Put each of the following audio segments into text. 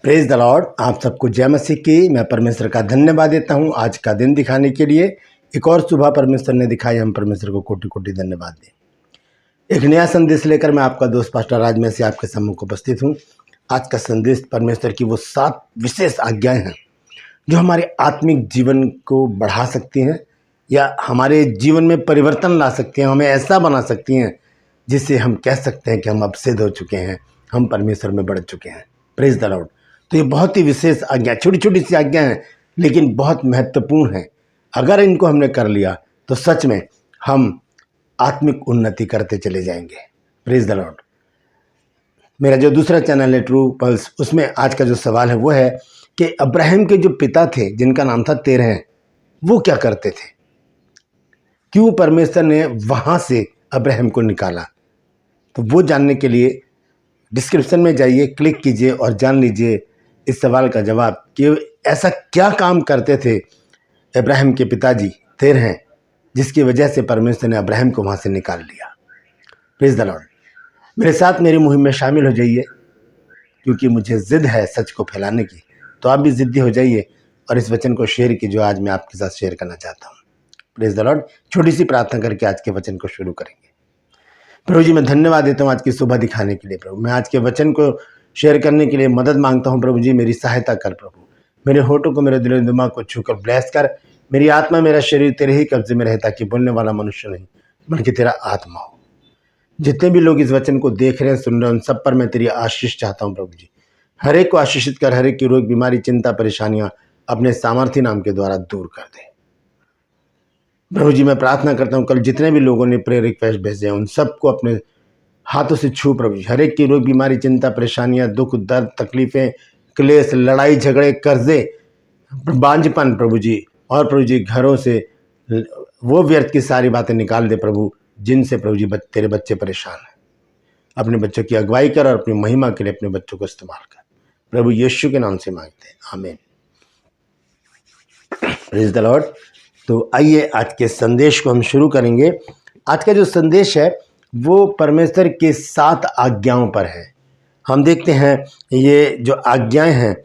Praise the Lord. आप सबको जय मसीह की। मैं परमेश्वर का धन्यवाद देता हूं आज का दिन दिखाने के लिए। एक और सुबह परमेश्वर ने दिखाई, हम परमेश्वर को कोटि कोटि धन्यवाद दें। एक नया संदेश लेकर मैं आपका दोस्त पास्टर राज में से आपके सम्मुख उपस्थित हूं। आज का संदेश परमेश्वर की वो 7 विशेष आज्ञाएं हैं जो हमारे आत्मिक जीवन को बढ़ा सकती हैं या हमारे जीवन में परिवर्तन ला सकती हैं, हमें ऐसा बना सकती हैं जिससे हम कह सकते हैं कि हम अब सिद्ध हो चुके हैं, हम परमेश्वर में बढ़ चुके हैं। Praise the Lord. तो ये बहुत ही विशेष आज्ञा, छोटी छोटी सी आज्ञा हैं लेकिन बहुत महत्वपूर्ण है। अगर इनको हमने कर लिया तो सच में हम आत्मिक उन्नति करते चले जाएंगे। Praise the Lord. मेरा जो दूसरा चैनल है ट्रू पल्स, उसमें आज का जो सवाल है वो है कि अब्राहम के जो पिता थे जिनका नाम था तेरह, वो क्या करते थे, क्यों परमेश्वर ने वहां से अब्राहम को निकाला। तो वो जानने के लिए डिस्क्रिप्शन में जाइए, क्लिक कीजिए और जान लीजिए इस सवाल का जवाब कि ऐसा क्या काम करते थे अब्राहम के पिताजी तेरह जिसकी वजह से परमेश्वर ने अब्राहम को वहां से निकाल लिया। Praise the Lord. मेरे साथ मेरी मुहिम में शामिल हो जाइए क्योंकि मुझे जिद है सच को फैलाने की। तो आप भी जिद्दी हो जाइए और इस वचन को शेयर कीजिए जो आज मैं आपके साथ शेयर करना चाहता हूँ। Praise the Lord. छोटी सी प्रार्थना करके आज के वचन को शुरू करेंगे। प्रभु जी, मैं धन्यवाद देता हूँ आज की सुबह दिखाने के लिए। प्रभु, मैं आज के वचन को शेयर करने के लिए मदद मांगता हूँ। प्रभु जी, मेरी सहायता कर। प्रभु, मेरे होठों को, मेरे दिल दिमाग को छूकर ब्लेस कर। मेरी आत्मा, मेरा शरीर तेरे ही कब्जे में रहे ताकि बोलने वाला मनुष्य नहीं बल्कि तेरा आत्मा हो। जितने भी लोग इस वचन को देख रहे हैं, सुन रहे हैं, उन सब पर मैं तेरी आशीष चाहता हूँ। प्रभु जी, हर एक को आशीषित कर, हर एक की रोग, बीमारी, चिंता, परेशानियां अपने सामर्थ्य नाम के द्वारा दूर कर दे। प्रभु जी, मैं प्रार्थना करता हूँ कल जितने भी लोगों ने प्रेयर रिक्वेस्ट भेजे हैं उन सबको अपने हाथों से छू। प्रभु जी, हर एक की रोग, बीमारी, चिंता, परेशानियां, दुख, दर्द, तकलीफें, क्लेश, लड़ाई झगड़े, कर्जे, बांझपन, प्रभु जी, और प्रभु जी घरों से वो व्यर्थ की सारी बातें निकाल दे प्रभु, जिनसे प्रभु जी तेरे बच्चे परेशान हैं। अपने बच्चों की अगुवाई कर और अपनी महिमा के लिए अपने बच्चों को इस्तेमाल कर। प्रभु यीशु के नाम से मांगते हैं, आमीन। Praise the Lord. तो आइए आज के संदेश को हम शुरू करेंगे। आज का जो संदेश है वो परमेश्वर के 7 आज्ञाओं पर है। हम देखते हैं ये जो आज्ञाएं हैं,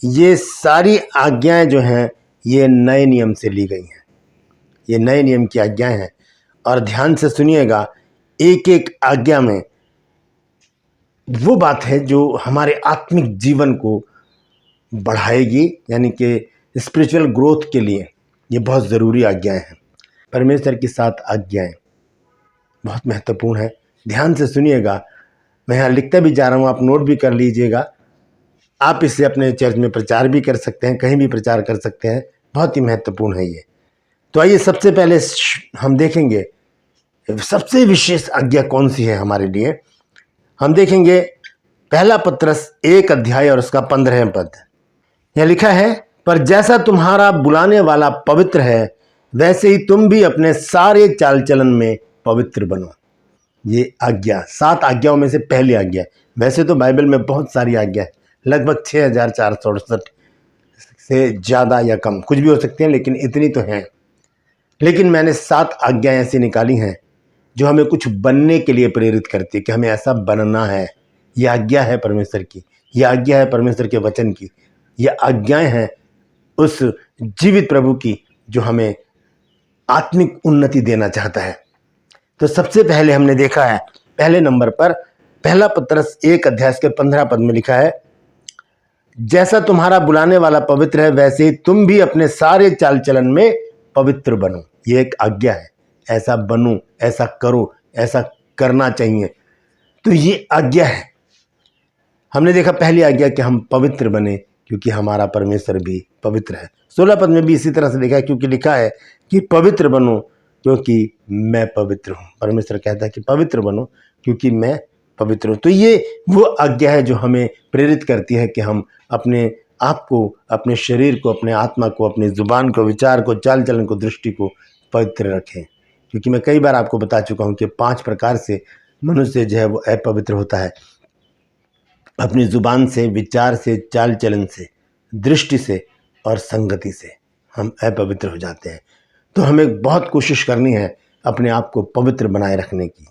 ये सारी आज्ञाएं जो हैं ये नए नियम से ली गई हैं। ये नए नियम की आज्ञाएं हैं और ध्यान से सुनिएगा, एक एक आज्ञा में वो बात है जो हमारे आत्मिक जीवन को बढ़ाएगी, यानी कि स्पिरिचुअल ग्रोथ के लिए ये बहुत ज़रूरी आज्ञाएं हैं। परमेश्वर की 7 आज्ञाएं बहुत महत्वपूर्ण है। ध्यान से सुनिएगा, मैं यहाँ लिखता भी जा रहा हूँ, आप नोट भी कर लीजिएगा। आप इसे अपने चर्च में प्रचार भी कर सकते हैं, कहीं भी प्रचार कर सकते हैं। बहुत ही महत्वपूर्ण है ये। तो आइए सबसे पहले हम देखेंगे सबसे विशेष आज्ञा कौन सी है हमारे लिए। हम देखेंगे पहला पत्रस 1 अध्याय और उसका 15 पद। यह लिखा है, पर जैसा तुम्हारा बुलाने वाला पवित्र है वैसे ही तुम भी अपने सारे चाल चलन में पवित्र बनो। ये आज्ञा 7 आज्ञाओं में से पहली आज्ञा है। वैसे तो बाइबल में बहुत सारी आज्ञा है, लगभग 6468 से ज़्यादा या कम कुछ भी हो सकते हैं, लेकिन इतनी तो हैं। लेकिन मैंने 7 आज्ञाएं ऐसी निकाली हैं जो हमें कुछ बनने के लिए प्रेरित करती है कि हमें ऐसा बनना है। ये आज्ञा है परमेश्वर की, ये आज्ञा है परमेश्वर के वचन की, ये आज्ञाएं हैं उस जीवित प्रभु की जो हमें आत्मिक उन्नति देना चाहता है। तो सबसे पहले हमने देखा है, पहले नंबर पर पहला पत्रस 1 अध्याय के 15 पद में लिखा है, जैसा तुम्हारा बुलाने वाला पवित्र है वैसे ही तुम भी अपने सारे चाल चलन में पवित्र बनो। ये एक आज्ञा है, ऐसा बनो, ऐसा करो, ऐसा करना चाहिए। तो ये आज्ञा है। हमने देखा पहली आज्ञा कि हम पवित्र बने क्योंकि हमारा परमेश्वर भी पवित्र है। 16 पद में भी इसी तरह से लिखा है, क्योंकि लिखा है कि पवित्र बनो क्योंकि मैं पवित्र हूँ। परमेश्वर कहता है कि पवित्र बनो क्योंकि मैं पवित्र हूँ। तो ये वो आज्ञा है जो हमें प्रेरित करती है कि हम अपने आप को, अपने शरीर को, अपने आत्मा को, अपनी जुबान को, विचार को, चाल चलन को, दृष्टि को पवित्र रखें। क्योंकि मैं कई बार आपको बता चुका हूँ कि 5 प्रकार से मनुष्य जो है वो अपवित्र होता है। अपनी जुबान से, विचार से, चाल चलन से, दृष्टि से और संगति से हम अपवित्र हो जाते हैं। तो हमें बहुत कोशिश करनी है अपने आप को पवित्र बनाए रखने की।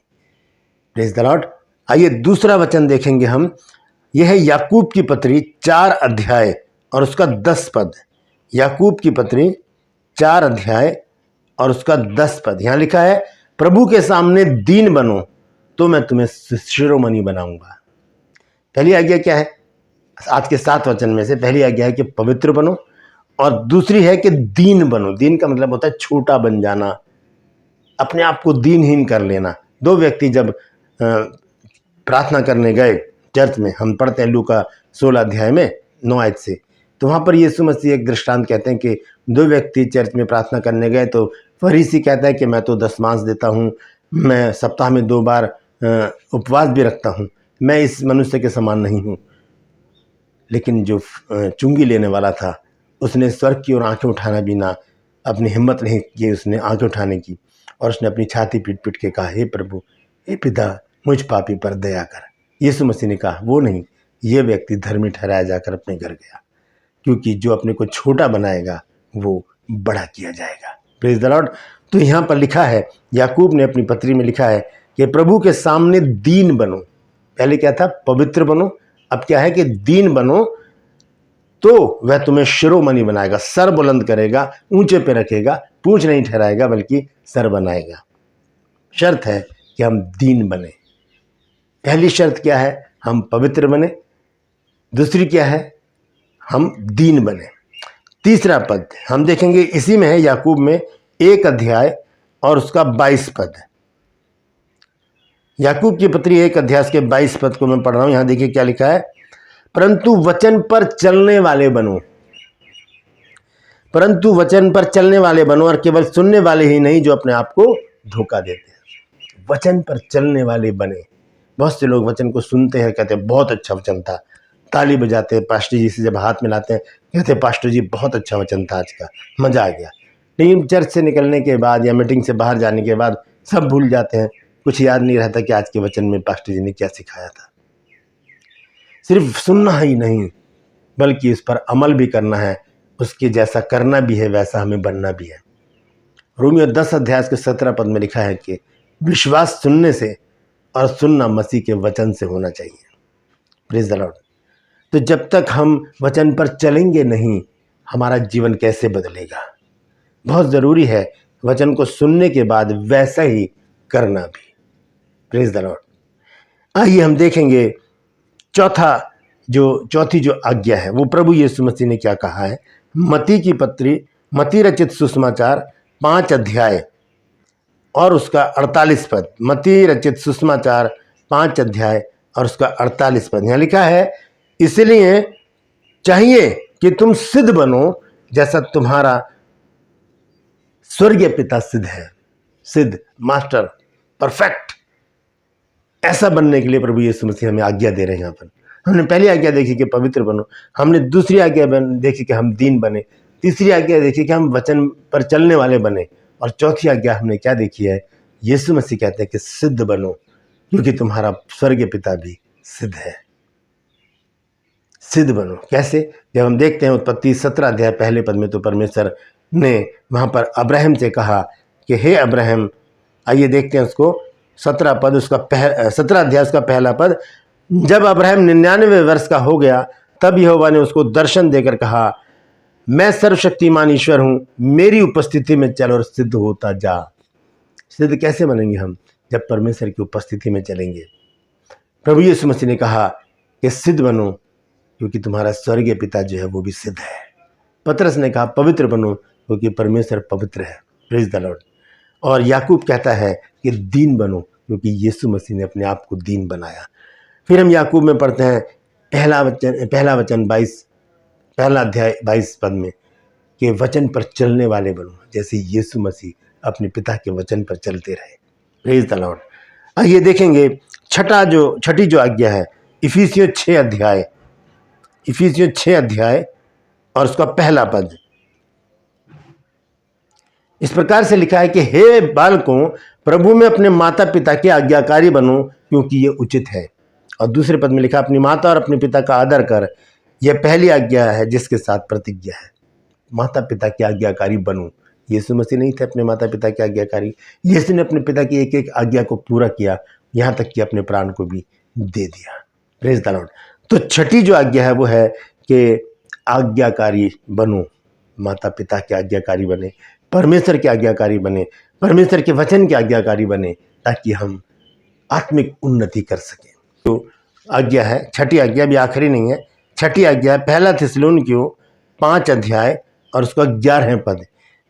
Praise the Lord. आइए दूसरा वचन देखेंगे हम, यह है याकूब की पत्री 4 अध्याय और उसका 10 पद। याकूब की पत्री 4 अध्याय और उसका 10 पद। यहाँ लिखा है, प्रभु के सामने दीन बनो तो मैं तुम्हें शिरोमणि बनाऊंगा। पहली आज्ञा क्या है? आज के 7 वचन में से पहली आज्ञा है कि पवित्र बनो, और दूसरी है कि दीन बनो। दीन का मतलब होता है छोटा बन जाना, अपने आप को दीनहीन कर लेना। 2 व्यक्ति जब प्रार्थना करने गए चर्च में, हम पढ़ते हैं लूका 16 अध्याय में 9 आयत से, तो वहाँ पर यीशु मसीह एक दृष्टांत कहते हैं कि 2 व्यक्ति चर्च में प्रार्थना करने गए, तो फरीसी कहता है कि मैं तो दशमांश देता हूँ, मैं सप्ताह में 2 बार उपवास भी रखता हूँ, मैं इस मनुष्य के समान नहीं हूँ। लेकिन जो चुंगी लेने वाला था, उसने स्वर्ग की ओर आंखें उठाना भी ना, अपनी हिम्मत नहीं की उसने आंखें उठाने की, और उसने अपनी छाती पीट पीट के कहा, हे प्रभु, हे पिता, मुझ पापी पर दया कर। यीशु मसीह ने कहा, वो नहीं, ये व्यक्ति धर्मी ठहराया जाकर अपने घर गया, क्योंकि जो अपने को छोटा बनाएगा वो बड़ा किया जाएगा। Praise the Lord. तो यहाँ पर लिखा है, याकूब ने अपनी पत्री में लिखा है कि प्रभु के सामने दीन बनो। पहले क्या था? पवित्र बनो। अब क्या है कि दीन बनो तो वह तुम्हें शिरोमणि बनाएगा, सर बुलंद करेगा, ऊंचे पे रखेगा, पूंछ नहीं ठहराएगा बल्कि सर बनाएगा। शर्त है कि हम दीन बने। पहली शर्त क्या है? हम पवित्र बने। दूसरी क्या है? हम दीन बने। तीसरा पद हम देखेंगे, इसी में है, याकूब में 1 अध्याय और उसका 22 पद। याकूब की पत्री 1 अध्याय के 22 पद को मैं पढ़ रहा हूं। यहां देखिए क्या लिखा है, परंतु वचन पर चलने वाले बनो। परंतु वचन पर चलने वाले बनो, और केवल सुनने वाले ही नहीं जो अपने आप को धोखा देते हैं। वचन पर चलने वाले बने। बहुत से लोग वचन को सुनते हैं, कहते हैं बहुत अच्छा वचन था, ताली बजाते हैं, पास्टर जी से जब हाथ मिलाते हैं कहते हैं पास्टर जी बहुत अच्छा वचन था, आज का मजा आ गया। लेकिन चर्च से निकलने के बाद या मीटिंग से बाहर जाने के बाद सब भूल जाते हैं, कुछ याद नहीं रहता कि आज के वचन में पास्टर जी ने क्या सिखाया था। सिर्फ सुनना ही नहीं बल्कि इस पर अमल भी करना है, उसके जैसा करना भी है, वैसा हमें बनना भी है। रोमियो 10 अध्याय के 17 पद में लिखा है कि विश्वास सुनने से और सुनना मसीह के वचन से होना चाहिए। Praise the Lord. तो जब तक हम वचन पर चलेंगे नहीं, हमारा जीवन कैसे बदलेगा? बहुत ज़रूरी है वचन को सुनने के बाद वैसा ही करना भी। Praise the Lord. आइए हम देखेंगे चौथी जो आज्ञा है वो प्रभु यीशु मसीह ने क्या कहा है। मती की पत्री, मती रचित सुसमाचार 5 अध्याय और उसका 48 पद। मती रचित सुसमाचार 5 अध्याय और उसका 48 पद। यहाँ लिखा है, इसलिए चाहिए कि तुम सिद्ध बनो जैसा तुम्हारा स्वर्गीय पिता सिद्ध है। सिद्ध, मास्टर, परफेक्ट, ऐसा बनने के लिए प्रभु यीशु मसीह हमें आज्ञा दे रहे हैं। यहाँ पर हमने पहली आज्ञा देखी कि पवित्र बनो, हमने दूसरी आज्ञा देखी कि हम दीन बने, तीसरी आज्ञा देखी कि हम वचन पर चलने वाले बने, और चौथी आज्ञा हमने क्या देखी है? यीशु मसीह कहते हैं कि सिद्ध बनो क्योंकि तुम्हारा स्वर्गीय पिता भी सिद्ध है। सिद्ध बनो कैसे? जब हम देखते हैं उत्पत्ति 17 अध्याय पहले पद में, तो परमेश्वर ने वहाँ पर अब्राहम से कहा कि हे अब्राहम, आइए देखते हैं उसको 17 पद, उसका 17 अध्याय उसका पहला पद। जब अब्राहम 99 वर्ष का हो गया तब यहोवा ने उसको दर्शन देकर कहा, मैं सर्वशक्तिमान ईश्वर हूँ, मेरी उपस्थिति में चल और सिद्ध होता जा। सिद्ध कैसे बनेंगे हम? जब परमेश्वर की उपस्थिति में चलेंगे। प्रभु यीशु मसीह ने कहा कि सिद्ध बनो क्योंकि तुम्हारा स्वर्गीय पिता जो है वो भी सिद्ध है। पतरस ने कहा पवित्र बनो क्योंकि परमेश्वर पवित्र है। Praise the Lord. और याकूब कहता है कि दीन बनो क्योंकि यीशु मसीह ने अपने आप को दीन बनाया। फिर हम याकूब में पढ़ते हैं पहला वचन 22, पहला अध्याय 22 पद में कि वचन पर चलने वाले बनो जैसे यीशु मसीह अपने पिता के वचन पर चलते रहे। Praise the Lord. आइए देखेंगे छठी जो आज्ञा है, इफिसियों 6 अध्याय और उसका पहला पद। इस प्रकार से लिखा है कि हे बालकों, प्रभु में अपने माता पिता के आज्ञाकारी बनो क्योंकि ये उचित है। और दूसरे पद में लिखा, अपनी माता और अपने पिता का आदर कर, यह पहली आज्ञा है जिसके साथ प्रतिज्ञा है। माता पिता के आज्ञाकारी बनो। यीशु मसीह नहीं थे अपने माता पिता के आज्ञाकारी, यीशु ने अपने पिता की एक एक आज्ञा को पूरा किया, यहाँ तक कि अपने प्राण को भी दे दिया। Praise the Lord. तो छठी जो आज्ञा है वो है कि आज्ञाकारी बनो, माता पिता के आज्ञाकारी बने, परमेश्वर के आज्ञाकारी बने, परमेश्वर के वचन के आज्ञाकारी बने, ताकि हम आत्मिक उन्नति कर सकें। तो आज्ञा है, छठी आज्ञा भी आखिरी नहीं है, छठी आज्ञा है पहला थिस्सलुनीकियों 5 अध्याय और उसका 11वें पद।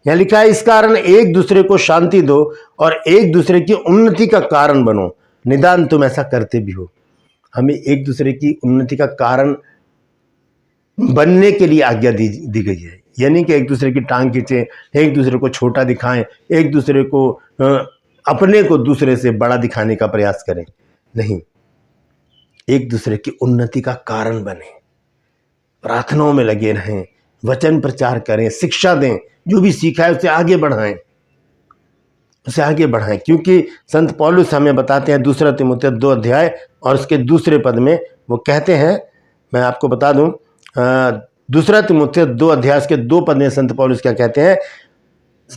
यहाँ लिखा है, इस कारण एक दूसरे को शांति दो और एक दूसरे की उन्नति का कारण बनो, निदान तुम ऐसा करते भी हो। हमें एक दूसरे की उन्नति का कारण बनने के लिए आज्ञा दी गई है, यानी कि एक दूसरे की टांग खींचे, एक दूसरे को छोटा दिखाएं, एक दूसरे को अपने को दूसरे से बड़ा दिखाने का प्रयास करें, नहीं, एक दूसरे की उन्नति का कारण बने, प्रार्थनाओं में लगे रहें, वचन प्रचार करें, शिक्षा दें, जो भी सीखा है उसे आगे बढ़ाएं, उसे आगे बढ़ाएं। क्योंकि संत पौलुस हमें बताते हैं 2 तीमुथियुस 2 अध्याय और उसके 2 पद में वो कहते हैं, मैं आपको बता दूं 2 तीमुथियुस 2 अध्याय के 2 पद में संत पौलुस क्या कहते हैं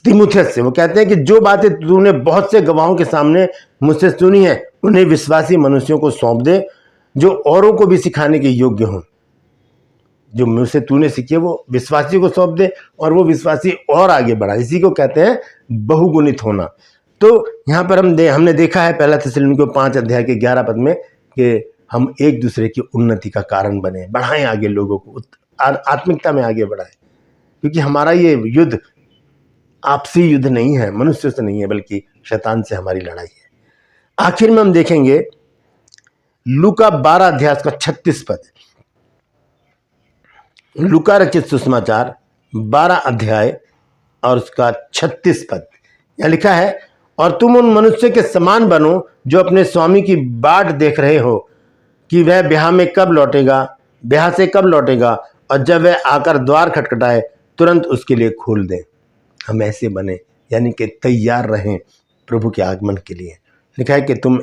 तीमुथियुस से, वो कहते हैं कि जो बातें तूने बहुत से गवाहों के सामने मुझसे सुनी है उन्हें विश्वासी मनुष्यों को सौंप दे, जो औरों को भी सिखाने के योग्य हों। जो मुझसे तूने सीखे वो विश्वासी को सौंप दे और वो विश्वासी और आगे बढ़ा, इसी को कहते हैं बहुगुणित होना। तो यहाँ पर हमने देखा है पहला थिस्सलुनीकियों 5 अध्याय के 11 पद में कि हम एक दूसरे की उन्नति का कारण बने, बढ़ाएं आगे लोगों को, आत्मिकता में आगे बढ़ाएं। क्योंकि हमारा ये युद्ध आपसी युद्ध नहीं है, मनुष्य से नहीं है, बल्कि शैतान से हमारी लड़ाई है। आखिर में हम देखेंगे लूका 12 अध्याय का 36 पद, लूका रचित सुसमाचार 12 अध्याय और उसका 36 पद। यह लिखा है, और तुम उन मनुष्य के समान बनो जो अपने स्वामी की बाट देख रहे हो कि वह ब्याह में कब लौटेगा, ब्याह से कब लौटेगा, और जब वह आकर द्वार खटखटाए तुरंत उसके लिए खोल दें। हम ऐसे बने, यानी कि तैयार रहें प्रभु के आगमन के लिए। लिखा है कि तुम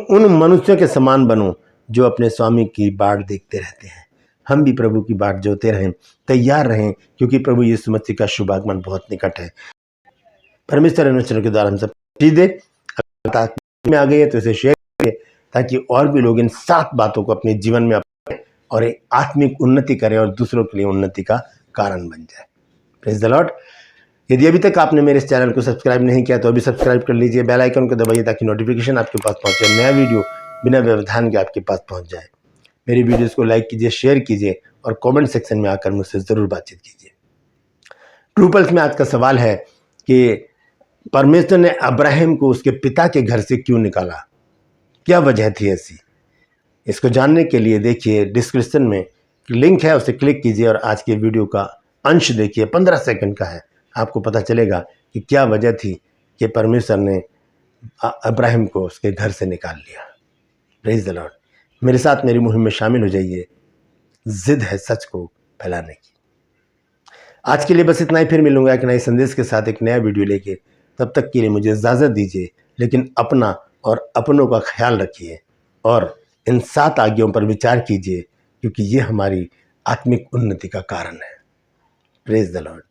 उन मनुष्यों के समान बनो जो अपने स्वामी की बाट देखते रहते हैं। हम भी प्रभु की बाट जोते रहें, तैयार रहें, क्योंकि प्रभु यीशु मसीह का शुभ आगमन बहुत निकट है। परमेश्वर अनुचरों के द्वारा हम सब दे, में आ गई है तो इसे शेयर करिए, ताकि और भी लोग इन 7 बातों को अपने जीवन में अपनाएं और एक आत्मिक उन्नति करें और दूसरों के लिए उन्नति का कारण बन जाए। Praise the Lord. यदि अभी तक आपने मेरे इस चैनल को सब्सक्राइब नहीं किया तो अभी सब्सक्राइब कर लीजिए, बेल आइकन को दबाइए ताकि नोटिफिकेशन आपके पास पहुंचे, नया वीडियो बिना व्यवधान के आपके पास पहुंच जाए। मेरी वीडियोस को लाइक कीजिए, शेयर कीजिए और कमेंट सेक्शन में आकर मुझसे ज़रूर बातचीत कीजिए। ट्रू पल्स में आज का सवाल है कि परमेश्वर ने अब्राहम को उसके पिता के घर से क्यों निकाला, क्या वजह थी ऐसी? इसको जानने के लिए देखिए डिस्क्रिप्शन में लिंक है, उसे क्लिक कीजिए और आज के वीडियो का अंश देखिए, 15 सेकंड का है। आपको पता चलेगा कि क्या वजह थी कि परमेश्वर ने अब्राहम को उसके घर से निकाल लिया। Praise the Lord. मेरे साथ मेरी मुहिम में शामिल हो जाइए, जिद है सच को फैलाने की। आज के लिए बस इतना ही, फिर मिलूंगा एक नए संदेश के साथ, एक नया वीडियो लेके। तब तक के लिए मुझे इजाज़त दीजिए, लेकिन अपना और अपनों का ख्याल रखिए और इन 7 आज्ञाओं पर विचार कीजिए, क्योंकि ये हमारी आत्मिक उन्नति का कारण है। Praise the Lord.